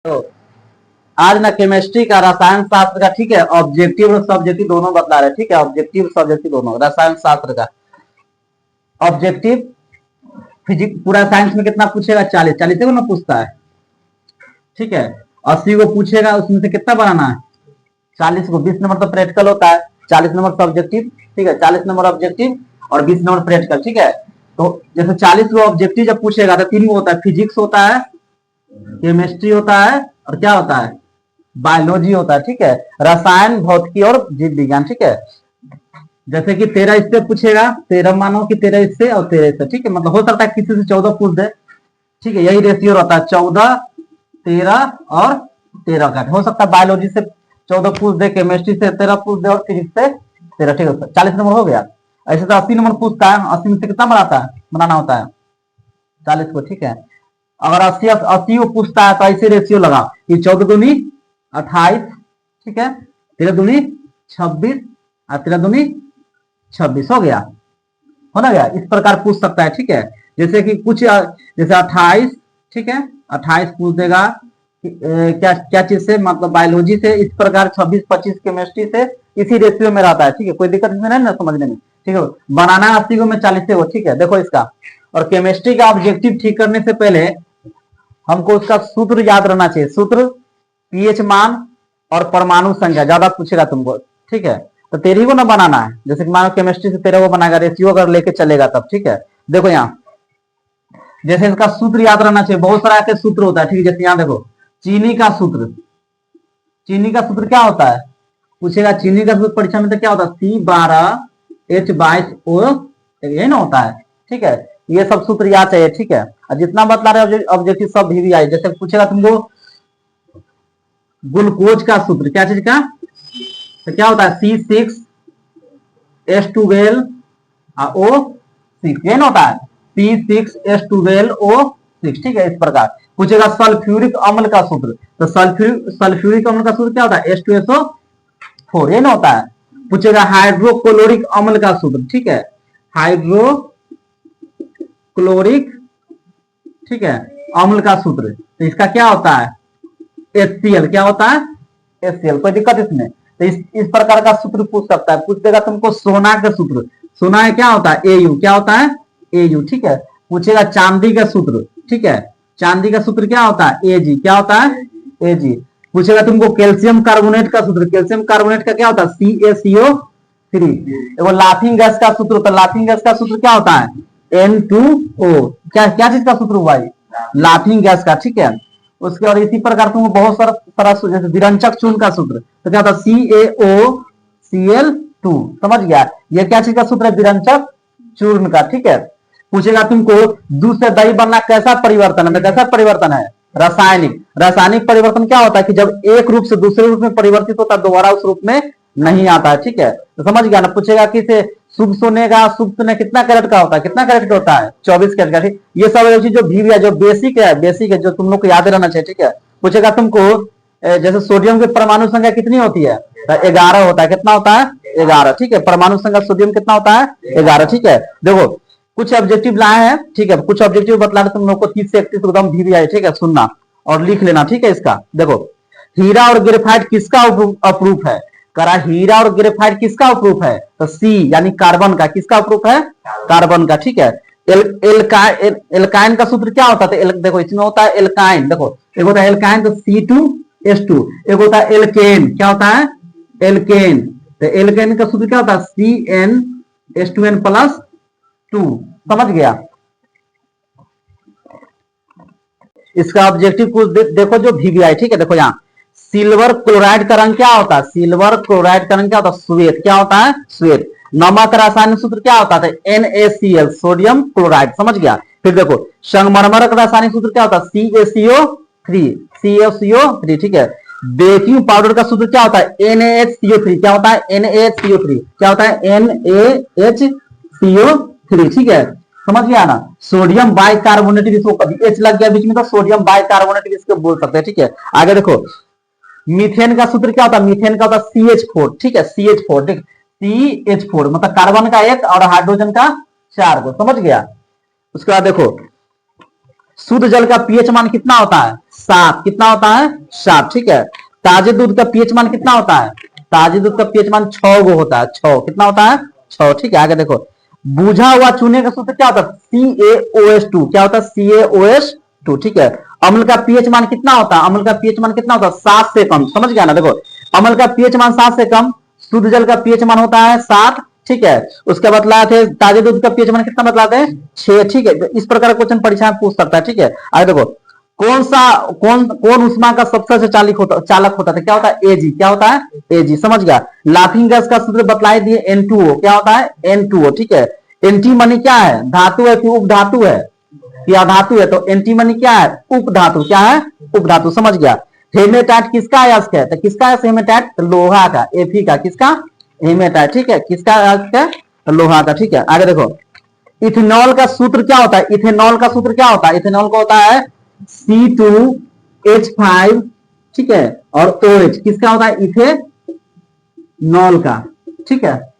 तो आज ना केमिस्ट्री का, रसायन शास्त्र का, ठीक है, ऑब्जेक्टिव और सब्जेक्टिव दोनों बतला रहे, ठीक है, ऑब्जेक्टिव सब्जेक्टिव दोनों। रसायन शास्त्र का ऑब्जेक्टिव, फिजिक्स पूरा साइंस में कितना पूछेगा? 40 40 को ना पूछता है, ठीक है। 80 को पूछेगा, उसमें से कितना बनाना है? 40 को। 20 नंबर तो प्रैक्टिकल होता है, 40 नंबर सब्जेक्टिव, ठीक है, 40 नंबर ऑब्जेक्टिव और 20 नंबर प्रैक्टिकल, ठीक है। तो जैसे 40 को ऑब्जेक्टिव जब पूछेगा तो तीन होता है, फिजिक्स होता है, केमिस्ट्री होता है, और क्या होता है? बायोलॉजी होता है, ठीक है। रसायन, भौतिकी और जीव विज्ञान, ठीक है। जैसे कि 13 इससे पूछेगा, 13 मानो कि 13 इससे और 13 इससे, ठीक है। मतलब हो सकता है किसी से 14 पूछ दे, ठीक है, यही रेशियो रहता है, 14 13 और 13 का। हो सकता है बायोलॉजी से 14 पूछ दे, केमिस्ट्री से 13 पूछ दे और फिजिक्स से 13, ठीक है। 40 नंबर हो गया। ऐसे तो 80 नंबर पूछता है, 80 में से कितना बनाना होता है? 40 को, ठीक है। अगर 80 को पूछता है तो ऐसे रेशियो लगा कि 14 दूनी 28, ठीक है, 13 दूनी 26 और 13 दूनी 26 हो गया, हो ना गया। इस प्रकार पूछ सकता है, ठीक है। जैसे कि कुछ, जैसे 28, ठीक है, 28 पूछ देगा क्या क्या चीज से? मतलब बायोलॉजी से। इस प्रकार 26 25 केमिस्ट्री से, इसी रेशियो में रहता है, ठीक है। कोई दिक्कत इसमें नहीं ना समझने में, ठीक है। बनाना 80 को में 40 से हो, ठीक है। देखो इसका, और केमिस्ट्री का ऑब्जेक्टिव ठीक करने से पहले हमको उसका सूत्र याद रहना चाहिए। सूत्र पीएच मान और परमाणु संख्या, ज्यादा पूछेगा तुमको, ठीक है। तो 13 को ना बनाना है, जैसे कि मानो केमिस्ट्री से 13 को बनाएगा, रेशियो अगर लेके चलेगा तब, ठीक है। देखो यहाँ, जैसे इसका सूत्र याद रहना चाहिए, बहुत सारा के सूत्र होता है, ठीक है। जैसे यहाँ देखो, चीनी का सूत्र, चीनी का सूत्र क्या होता है? पूछेगा चीनी का सूत्र परीक्षा में, तो क्या होता है? C12H22O, यही ना होता है, ठीक है। ये सब सूत्र याद चाहिए, ठीक है। और जितना बतला रहे ऑब्जेक्टिव सब भी आई। जैसे पूछेगा तुमको ग्लूकोज का सूत्र, क्या चीज का? तो क्या होता है? C6H12O6, यही ना होता है, C6H12O6, ठीक है। इस प्रकार पूछेगा सल्फ्यूरिक अम्ल का सूत्र, तो सल्फ्यूरिक अम्ल का सूत्र क्या होता है? H2SO4, ये ना होता है। पूछेगा हाइड्रोक्लोरिक अम्ल का सूत्र, ठीक है, हाइड्रोक्लोरिक, ठीक है, अम्ल का सूत्र, तो इसका क्या होता है? HCl, क्या होता है? HCl। कोई दिक्कत इसमें? तो इस प्रकार का सूत्र पूछ सकता है। पूछ देगा तुमको सोना का सूत्र, सोना है क्या होता है? AU, क्या होता है? AU, ठीक है। पूछेगा चांदी का सूत्र, ठीक है, चांदी का सूत्र क्या होता है? AG, क्या होता है? AG। पूछेगा तुमको कैल्शियम कार्बोनेट का सूत्र, कैल्शियम कार्बोनेट का क्या होता है? CaCO3। देखो लाफिंग गैस का सूत्र, तो लाफिंग गैस का सूत्र क्या होता है? N2O। क्या क्या चीज का सूत्र हुआ है? लाफिंग गैस का, ठीक है। उसके और इसी प्रकार तुमको बहुत सारा जैसे विरंचक चूर्ण का सूत्र, तो क्या होता है? CaOCl2, समझ गया? ये क्या चीज का सूत्र है? विरंचक चूर्ण का, ठीक है। पूछेगा तुमको दूध से दही बनना कैसा परिवर्तन है? कैसा परिवर्तन है? रासायनिक। रासायनिक परिवर्तन क्या होता है कि जब एक रूप से दूसरे रूप में परिवर्तित होता है, दोबारा उस रूप में नहीं आता है, ठीक है। तो समझ गया ना? पूछेगा कि शुभ सोने का, शुभ सोने कितना कैरेट का होता है? कितना कैरेट का होता है? 24 कैरेट का, ठीक। ये सब चीज जो भी है, जो बेसिक है, बेसिक है, जो तुम लोग को याद रहना चाहिए, ठीक है। पूछेगा तुमको जैसे सोडियम की परमाणु संख्या कितनी होती है? 11 होता है। कितना होता है? 11, ठीक है। परमाणु संख्या सोडियम कितना होता है? 11, ठीक है। देखो कुछ ऑब्जेक्टिव लाए हैं, ठीक है, कुछ ऑब्जेक्टिव बतला रहे तुम लोग को, 30 से 31 एकदम भी आए, ठीक है, सुनना और लिख लेना, ठीक है। इसका देखो, हीरा और ग्रेफाइट किसका अप्रूफ है? करा हीरा और ग्रेफाइट किसका अप्रूफ है? तो सी यानी कार्बन का। किसका अप्रूफ है? कार्बन का, ठीक है। एल्काइन का सूत्र क्या होता है? देखो इसमें होता है एल्काइन, देखो एक होता है एल्काइन तो C2H2, एक होता है एल्केन, क्या होता है? एल्केन। तो एल्केन का सूत्र क्या होता है? CnH2n+2, समझ गया? इसका ऑब्जेक्टिव कुछ देखो जो VBI, ठीक है। देखो यहाँ सिल्वर क्लोराइड का रंग क्या होता है? सिल्वर क्लोराइड का रंग क्या होता है? श्वेत। क्या होता है? श्वेत। नमक का रासायनिक सूत्र क्या होता है? NaCl, सोडियम क्लोराइड, समझ गया? फिर देखो संगमरमर का रासायनिक सूत्र क्या होता है? CaCO3, ठीक है। बेकिंग पाउडर का सूत्र क्या होता है? NaHCO3, क्या होता है? NaHCO3, क्या होता है? NaHCO3, ठीक है। समझ गया ना? सोडियम बाइकार्बोनेट, इसको कभी H लग गया बीच में तो सोडियम बाइकार्बोनेट इसको बोल सकते हैं, ठीक है। आगे देखो मीथेन का सूत्र क्या होता है? मीथेन का होता है CH4, ठीक है, CH4, ठीक। CH4 मतलब कार्बन का 1 और हाइड्रोजन का 4 को, समझ गया? उसके बाद देखो शुद्ध जल का पीएच मान कितना होता है? 7। कितना होता है? 7। ठीक है। ताजे दूध का पीएच मान कितना होता है? ताजे दूध का पीएच मान 6 गो होता है। 6 कितना होता है? 6। ठीक है। आगे देखो, बुझा हुआ चूने का सूत्र क्या होता है? CaOH2। क्या होता है? CaOH2। ठीक है। अम्ल का पीएच मान कितना होता है? अम्ल का पीएच मान कितना होता है? 7 से कम। समझ गया ना? देखो, अम्ल का पीएच मान 7 से कम, शुद्ध जल का पीएच मान होता है 7। ठीक है। उसके बतलाए थे ताजे दूध का पीएच मान कितना बतलाते हैं? 6। ठीक है। तो इस प्रकार का क्वेश्चन परीक्षा में पूछ सकता है। ठीक है। आगे देखो, कौन ऊष्मा का सबसे अच्छा चालक होता है? क्या होता है? Ag। क्या होता है? Ag। समझ गया? लाफिंग गैस का सूत्र बतलाए दिए N2O। क्या होता है? N2O। ठीक है। एंटी मनी क्या है? धातु है कि उपधातु है या धातु है? तो एंटी मनी क्या है? उपधातु। क्या है? उपधातु। समझ गया? हेमेटाइट किसका अयस्क है? तो किसका हेमेटाइट? लोहा का, Fe का। किसका? हेमेटाइट। ठीक है। किसका अयस्क है? लोहा का। ठीक है। आगे देखो, इथेनॉल का सूत्र क्या होता है? इथेनॉल का सूत्र क्या होता है? इथेनॉल का होता है C2H5। ठीक है। और OH किसका होता है? इथेनॉल का। ठीक है।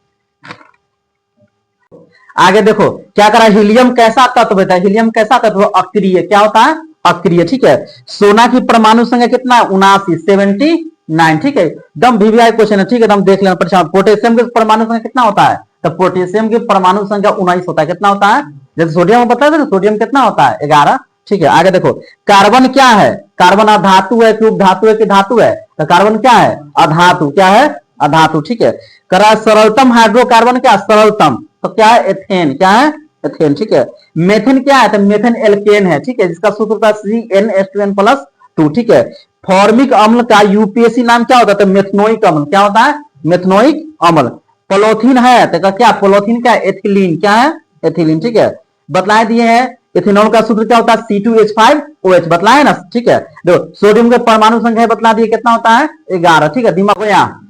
आगे देखो, क्या करा? हीलियम कैसा तत्व है? हीलियम कैसा तत्व? अक्रिय। क्या होता है? अक्रिय। ठीक है। सोना की परमाणु संख्या कितना? 79। ठीक है। एकदम वीवीआई क्वेश्चन है। ठीक है। एकदम देख लेना परीक्षा। पोटेशियम की परमाणु संख्या कितना होता है? तो पोटेशियम की परमाणु संख्या 19 होता है। कितना होता है? जैसे सोडियम में पता है, सोडियम कितना होता है? 11। ठीक है। आगे देखो, कार्बन क्या है? कार्बन अधातु है कि उपधातु है कि धातु है? तो कार्बन क्या है? अधातु। क्या है? अधातु। ठीक है। करा सरलतम हाइड्रोकार्बन क्या? सरलतम। तो क्या है? एथेन। क्या है? एथेन। ठीक है। मेथेन क्या है? तो मेथेन एल्केन है। ठीक है। जिसका सूत्र होता है CnH2n+2। ठीक है। फॉर्मिक अम्ल का यूपीएससी नाम क्या होता है? तो मेथनोइक अम्ल। क्या होता है? मेथनोइक अम्ल। पोलोथीन है तो क्या? पोलोथीन क्या है? एथिलीन। क्या है? एथिलीन। ठीक है। बतलाए दिए हैं। इथेनॉल का सूत्र क्या होता है? C2H5OH। बतलाए ना? ठीक है। देखो, सोडियम के परमाणु संख्या बतला दिए कितना होता है? 11। ठीक है। दिमाग में यहाँ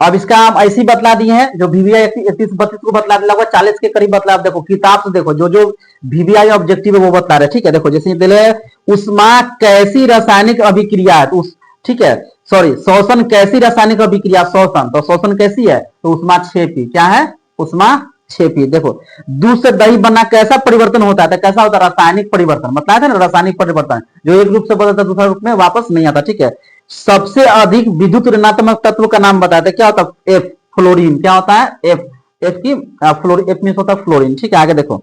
अब इसका हम ऐसी बतला दिए हैं, जो वीवीआई 31-32 को बतला दिया, 40 के करीब बतला। देखो किताब से देखो, जो वीवीआई ऑब्जेक्टिव है वो बतला रहे। ठीक है। देखो, जैसे दिले उष्मा कैसी रासायनिक अभिक्रिया है? तो ठीक है, सॉरी, शोषण कैसी रासायनिक अभिक्रिया? शोषण। तो शोषण कैसी है? तो उष्मा 6p। क्या है? उष्मा 6p। देखो, दूध से दही बनना कैसा परिवर्तन होता है? तो कैसा होता है? रासायनिक परिवर्तन। बताया था ना, रासायनिक परिवर्तन, जो एक रूप से बदलता है दूसरा रूप में वापस नहीं आता। ठीक है। सबसे अधिक विद्युत ऋणात्मक तत्व का नाम बताते? क्या होता है? F। फ्लोरीन। क्या होता है? F। F की फ्लोरीन। F में होता है फ्लोरीन। ठीक है। आगे देखो,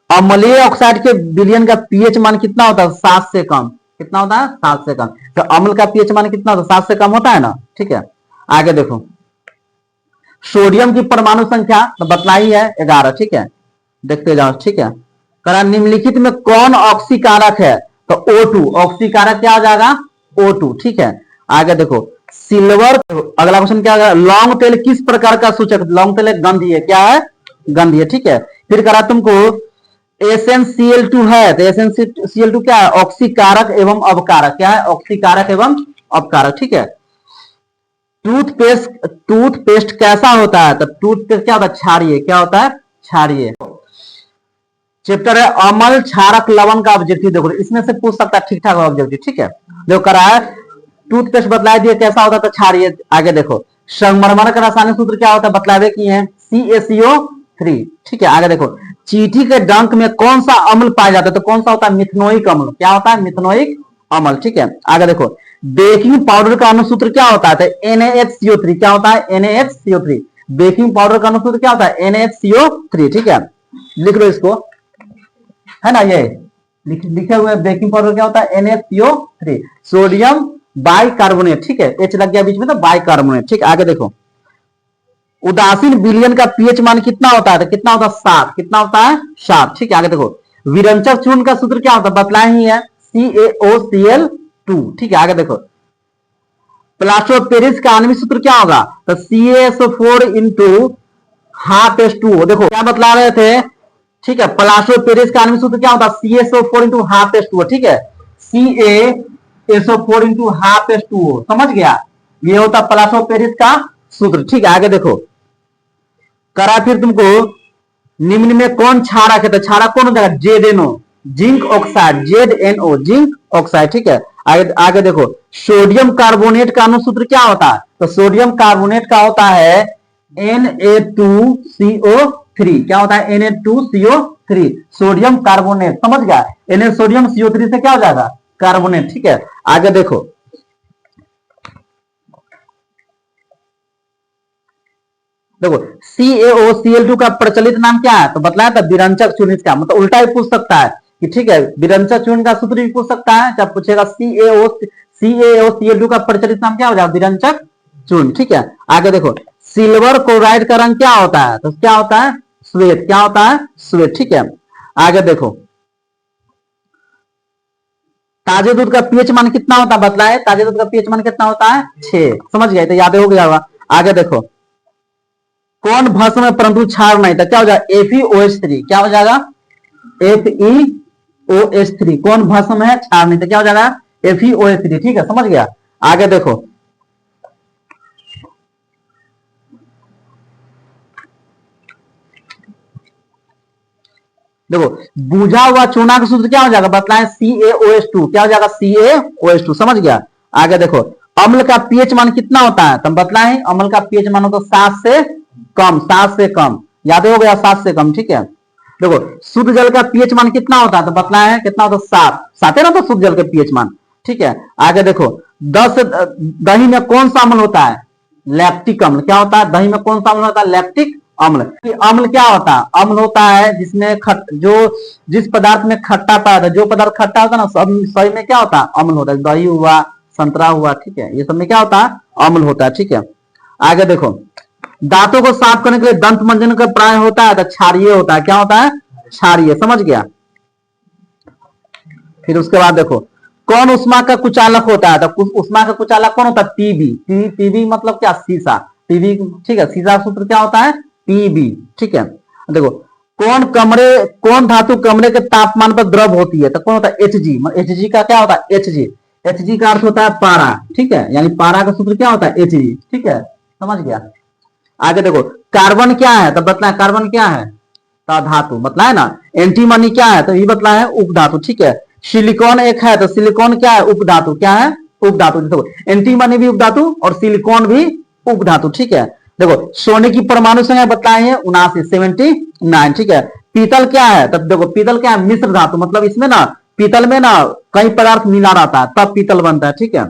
अम्लीय ऑक्साइड के विलयन का पीएच मान कितना होता है? 7 से कम। कितना होता है? 7 से कम। तो अम्ल का पीएच मान कितना होता है? 7 से कम होता है ना? ठीक है। आगे देखो, सोडियम की परमाणु संख्या तो बतलाई है 11। ठीक है। देखते जाओ। ठीक है। करा निम्नलिखित में कौन ऑक्सीकारक है? तो O2। ऑक्सीकारक क्या हो जाएगा? O2। ठीक है। आगे देखो, सिल्वर। अगला क्वेश्चन क्या है? लॉन्ग टेल किस प्रकार का सूचक? लॉन्ग टेल एक गंधी है। क्या है? गंधी है। ठीक है। फिर करा तुमको SnCl2 है, तो SnCl2 क्या है? ऑक्सीकारक एवं अवकारक। क्या है? ऑक्सीकारक एवं अवकारक। ठीक है। टूथपेस्ट कैसा होता है? तो टूथपेस्ट क्या होता है? क्षारीय। क्या होता है? क्षारीय। चैप्टर है अम्ल क्षारक लवण का ऑब्जेक्टिव। देखो, इसमें से पूछ सकता है ठीक ठाक ऑब्जेक्टिव। ठीक है। देखो, करा है टूथपेस्ट बतलाए दिए कैसा होता है? तो क्षारीय। आगे देखो, संगमरमर का रासायनिक सूत्र क्या होता है? बतलावे किए हैं CaCO3। ठीक है। आगे देखो, चींटी के डंक में कौन सा अम्ल पाया जाता है? तो कौन सा होता है? मिथनोइक अम्ल। क्या होता है? मिथनोइक अम्ल। ठीक है। आगे देखो, बेकिंग पाउडर का अनुसूत्र क्या होता है? तो NaHCO3। क्या होता है? NaHCO3। बेकिंग पाउडर का अनुसूत्र क्या होता है? NaHCO3। ठीक है। लिख लो इसको, है ना? ये लिखे हुए बेकिंग पाउडर क्या होता है? NaCO3। Sodium bicarbonate. ठीक है। H लग गया बीच में तो बाइकार्बोनेट। ठीक है। आगे देखो, उदासीन विलयन का पीएच मान कितना होता है? तो कितना होता है? 7। कितना होता है? 7। ठीक है। आगे देखो, विरंचक चूर्ण का सूत्र क्या होता है? बतलाए ही है CaOCl2। ठीक है। आगे देखो, प्लास्टर ऑफ पेरिस का आणविक सूत्र क्या होगा? तो CaSO4 इंटू हाफ H2O। देखो क्या बतला रहे थे? ठीक है। प्लास्टर ऑफ पेरिस का आणविक सूत्र क्या होता है? CaSO4 into half H2O। ठीक है। CaSO4 into half H2O। समझ गया? ये होता प्लास्टर ऑफ पेरिस का सूत्र। ठीक है। आगे देखो, करा फिर तुमको निम्न में कौन क्षारक है? तो क्षारक कौन हो जाएगा? ZNO, zinc oxide. ZNO, zinc oxide. ठीक है। आगे देखो, सोडियम कार्बोनेट का अनुसूत्र क्या होता है? तो सोडियम कार्बोनेट का होता है Na2CO3। क्या होता है? Na2CO3। थ्री, सोडियम कार्बोनेट, समझ गया, Na सोडियम CO3 से क्या हो जाएगा, कार्बोनेट, ठीक है। आगे देखो, देखो CaOCl2 का प्रचलित नाम क्या है, तो बतलाया था विरंचक चूर्ण, इसका मतलब उल्टा भी पूछ सकता है कि ठीक है, विरंचक चूर्ण का सूत्र भी पूछ सकता है, जब पूछेगा CaOCl2 का प्रचलित नाम क्या हो जाएगा, विरंचक चूर्ण, ठीक है। आगे देखो, सिल्वर क्लोराइड का रंग क्या होता है, तो क्या होता है, श्वेत, क्या होता है, श्वेत, ठीक है। आगे देखो, ताजे दूध का पीएच मान कितना होता है, बतलाए, ताजे दूध का पीएच मान कितना होता है, 6, समझ गए, तो याद हो गया होगा। आगे देखो, कौन भस्म है परंतु क्षार नहीं, तो क्या हो जाएगा, FeOH3, क्या हो जाएगा, FeOH3, कौन भस्म है, क्षार नहीं, तो क्या हो जाएगा, FeOH3, ठीक है, समझ गया। आगे देखो, देखो बुझा हुआ चूना का सूत्र क्या हो जाएगा, बतलाएं, CaOH2, क्या हो जाएगा, CaOH2, समझ गया। आगे देखो, अम्ल का पीएच मान कितना होता है, तो बतलाएं, अम्ल का पीएच मान होता है 7 से कम, 7 से कम, याद हो गया, 7 से कम, ठीक है। देखो शुद्ध जल का पीएच मान कितना होता है, तो बतलाएं कितना होता है, 7, 7 है ना, तो शुद्ध जल का पीएच मान, ठीक है। आगे देखो, 10 दही में कौन सा अम्ल होता है, लैक्टिक अम्ल, क्या होता है, दही में कौन सा अम्ल होता है, लैक्टिक अम्ल। अम्ल क्या होता है, अम्ल होता है जिसमें जिस पदार्थ में खट्टा पाया था, जो पदार्थ खट्टा होता है ना, सभी में क्या होता है, अम्ल होता है, दही हुआ, संतरा हुआ, ठीक है, ये सब में क्या होता है, अम्ल होता है, ठीक है। आगे देखो, दांतों को साफ करने के लिए दंत मंजन का प्राय होता है, तो क्षारीय होता है, क्या होता है, क्षारीय, समझ गया। फिर उसके बाद देखो, कौन उष्मा का कुचालक होता है, तो उष्मा का कुचालक कौन होता है, पीबी मतलब क्या, सीसा, पीबी, ठीक है, सीसा सूत्र क्या होता है, पीबी, ठीक है। देखो, कौन धातु कमरे के तापमान पर द्रव होती है, तो कौन होता है, Hg का क्या होता है, Hg का अर्थ होता है पारा, ठीक है, यानी पारा का सूत्र क्या होता है, Hg, ठीक है, समझ गया। आगे देखो, कार्बन क्या है, तो बतलाए, कार्बन क्या है, तो धातु, बतलाए ना। एंटीमनी क्या है, तो ये बतलाए उपधातु, ठीक है। सिलिकॉन एक है, तो सिलिकॉन क्या है, उपधातु, क्या है, उपधातु। देखो एंटीमनी भी उपधातु और सिलिकॉन भी उपधातु, ठीक है। देखो सोने की परमाणु संख्या बताए हैं 79, ठीक है। पीतल क्या है, तब देखो पीतल क्या है, मिश्र धातु, मतलब इसमें ना, पीतल में ना कई पदार्थ मिला रहता है, तब पीतल बनता है, ठीक है।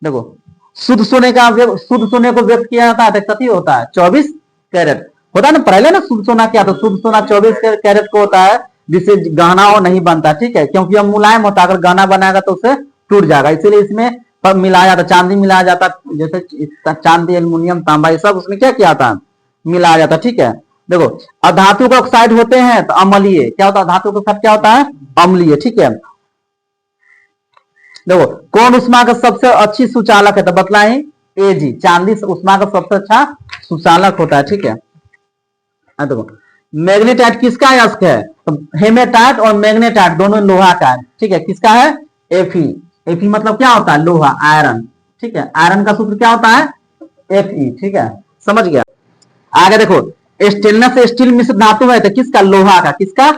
देखो शुद्ध सोने को व्यक्त किया जाता है, तो कति होता है, 24 कैरेट होता है ना, पहले ना शुद्ध सोना क्या था, शुद्ध सोना 24 कैरेट को होता है, जिससे गहना वो नहीं बनता, ठीक है, क्योंकि यह मुलायम होता है, अगर गहना बनाएगा तो उसे टूट जाएगा, इसीलिए इसमें मिलाया जाता, चांदी मिलाया जाता, जैसे चांदी, एल्युमिनियम, तांबा, ये सब उसमें क्या किया था, मिलाया जाता, ठीक है। देखो अधातु का ऑक्साइड होते हैं तो अम्लीय, क्या होता है, धातु का ऑक्साइड क्या होता है, अम्लीय, ठीक है। देखो कौन उष्मा का सबसे अच्छी सुचालक है, तो बतलाएं, Ag, चांदी उष्मा का सबसे अच्छा सुचालक होता है, ठीक है। देखो मैग्नेटाइट किसका अयस्क है, तो हेमेटाइट और मैग्नेटाइट दोनों लोहा का है, ठीक है, किसका है, Fe मतलब क्या होता है, लोहा, आयरन, ठीक है, आयरन का सूत्र क्या होता है, Fe, ठीक है, समझ गया। आगे देखो स्टेनलेस स्टील मिश्र धातु है, तो किसका, लोहा का, किसका,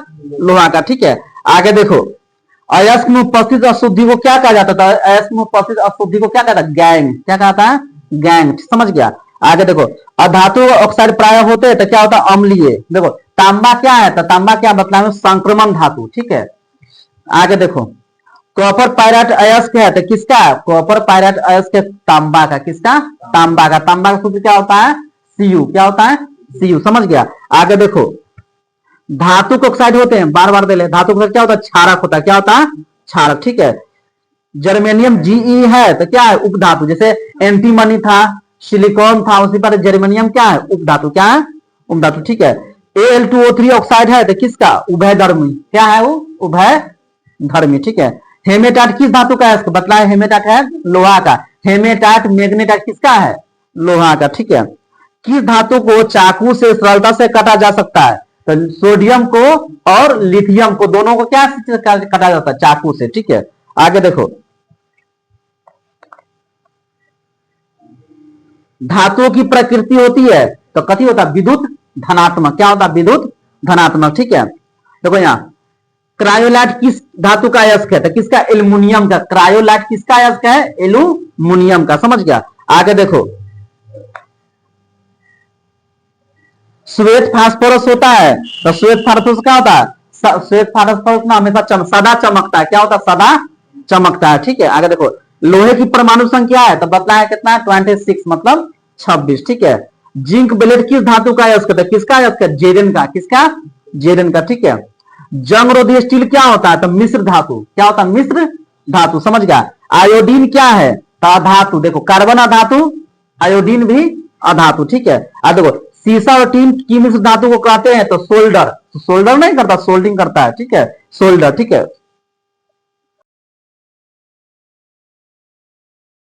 लोहा का, ठीक है। आगे देखो अयस्क में उपस्थित अशुद्धि को क्या कहा जाता था, अयस्क में उपस्थित अशुद्धि को क्या कहता है, गैंग, क्या कहता है, गैंग, समझ गया। आगे देखो अधातु ऑक्साइड प्राय होते हैं तो क्या होता है, अम्लीय। देखो तांबा क्या है, तो तांबा क्या मतलब संक्रमण धातु, ठीक है। आगे देखो कॉपर पायराइट अयस्क है, तो किसका, कॉपर पायराइट अयस्क तांबा का, किसका, तांबा का, तांबा का सूत्र क्या होता है, Cu, क्या होता है, Cu, समझ गया। आगे देखो धातु ऑक्साइड होते हैं, बार बार दे ले, धातु ऑक्साइड क्या होता है, क्षारक होता है, क्या होता है, क्षारक, ठीक है। जर्मेनियम Ge है तो क्या है, उपधातु, जैसे एंटीमनी था, सिलिकॉन था, उसी पर जर्मेनियम क्या है, उपधातु, क्या है, उपधातु, ठीक है। Al2O3 ऑक्साइड है तो किसका, उभयधर्मी, क्या है वो, उभयधर्मी, ठीक है। हेमेटाइट किस धातु का है, बतलाए, हेमेटाइट है लोहा का, हेमेटाइट मैग्नेटाइट किसका है, लोहा का, ठीक है। किस धातु को चाकू से सरलता से काटा जा सकता है, तो सोडियम को और लिथियम को, दोनों को क्या काटा जाता है, चाकू से, ठीक है। आगे देखो धातुओं की प्रकृति होती है तो कथी होता है, विद्युत धनात्मक, क्या होता है, विद्युत धनात्मक, ठीक है। देखो यहाँ क्रायोलाइट किस धातु का अयस्क है, तो किसका, एल्युमिनियम का, क्रायोलाइट किसका अयस्क है, एल्युमिनियम का, समझ गया। आगे देखो श्वेत फास्फोरस होता है, तो श्वेत फास्फोरस क्या होता है, श्वेत फास्फोरस ना हमेशा सदा चमकता है, क्या होता है, सदा चमकता है। ठीक है, आगे देखो, लोहे की परमाणु संख्या है तो बताया कितना है, 26 मतलब 26। ठीक है, जिंक ब्लेड किस धातु का यूज करते हैं, किसका यूज करते हैं, जेरन का, किसका, जेरन का। ठीक है, जंग रोधी स्टील क्या होता है, तो मिश्र धातु, क्या होता है, मिश्र धातु, समझ गया। आयोडीन क्या है, तो अधातु, देखो कार्बन अधातु, आयोडीन भी अधातु। ठीक है, देखो सीसा और टीन की मिश्र धातु को कहते हैं तो सोल्डर, तो सोल्डर नहीं करता, सोल्डिंग करता है। ठीक है, सोल्डर। ठीक है,